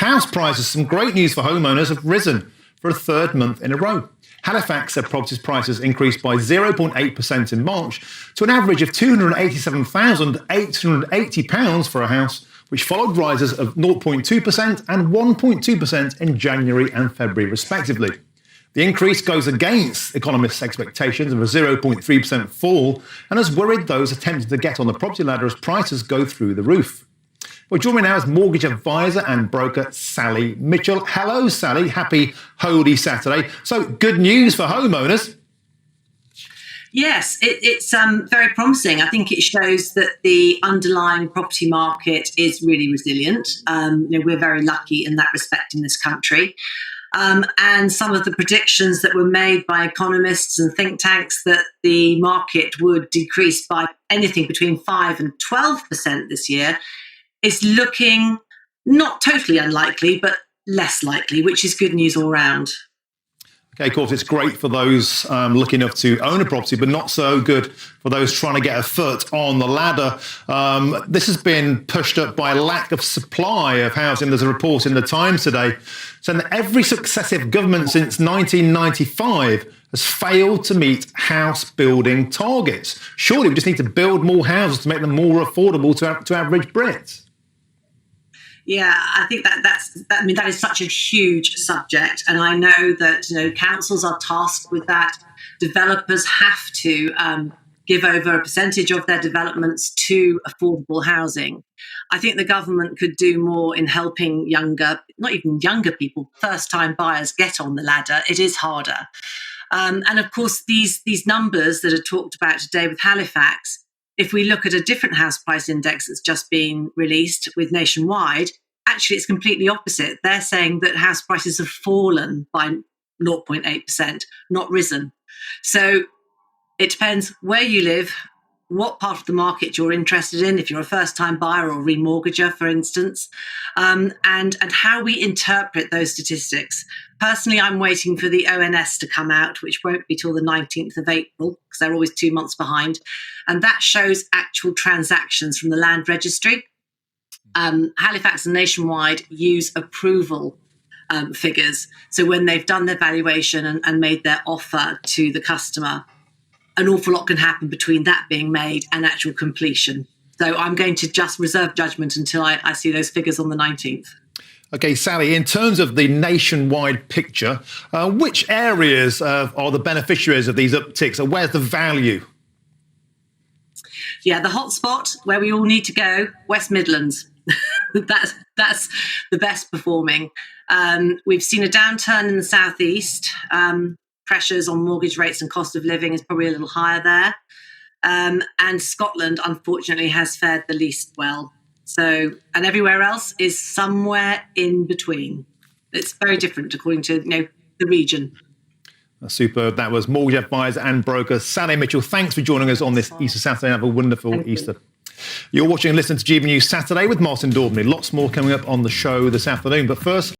House prices, some great news for homeowners, have risen for a third month in a row. Halifax said property prices increased by 0.8% in March to an average of £287,880 for a house, which followed rises of 0.2% and 1.2% in January and February, respectively. The increase goes against economists' expectations of a 0.3% fall and has worried those attempting to get on the property ladder as prices go through the roof. Well, joining me now is mortgage advisor and broker Sally Mitchell. Hello, Sally. Happy Holy Saturday. So, good news for homeowners. Yes, it's very promising. I think it shows that the underlying property market is really resilient. We're very lucky in that respect in this country. And some of the predictions that were made by economists and think tanks that the market would decrease by anything between 5 and 12% this year is looking not totally unlikely, but less likely, which is good news all round. Okay, of course, it's great for those lucky enough to own a property, but not so good for those trying to get a foot on the ladder. This has been pushed up by a lack of supply of housing. There's a report in the Times today saying that every successive government since 1995 has failed to meet house building targets. Surely we just need to build more houses to make them more affordable to average Brits. Yeah, I think that is such a huge subject, and I know that councils are tasked with that. Developers have to give over a percentage of their developments to affordable housing. I think the government could do more in helping not even younger people, first-time buyers get on the ladder. It is harder, and of course these numbers that are talked about today with Halifax. If we look at a different house price index that's just been released with Nationwide, actually it's completely opposite. They're saying that house prices have fallen by 0.8%, not risen. So it depends where you live, what part of the market you're interested in, if you're a first-time buyer or remortgager, for instance, and how we interpret those statistics. Personally, I'm waiting for the ONS to come out, which won't be till the 19th of April, because they're always 2 months behind. And that shows actual transactions from the land registry. Halifax and Nationwide use approval figures. So when they've done their valuation and made their offer to the customer, an awful lot can happen between that being made and actual completion. So I'm going to just reserve judgment until I see those figures on the 19th. Okay, Sally, in terms of the nationwide picture, which areas are the beneficiaries of these upticks, or where's the value? Yeah, the hotspot where we all need to go, West Midlands. That's the best performing. We've seen a downturn in the southeast. Pressures on mortgage rates and cost of living is probably a little higher there. And Scotland, unfortunately, has fared the least well. So, and everywhere else is somewhere in between. It's very different according to the region. Superb. That was mortgage advisor and broker Sally Mitchell. Thanks for joining us on this Easter Saturday. Have a wonderful Easter. You're watching and listening to GB News Saturday with Martin Daubney. Lots more coming up on the show this afternoon. But first,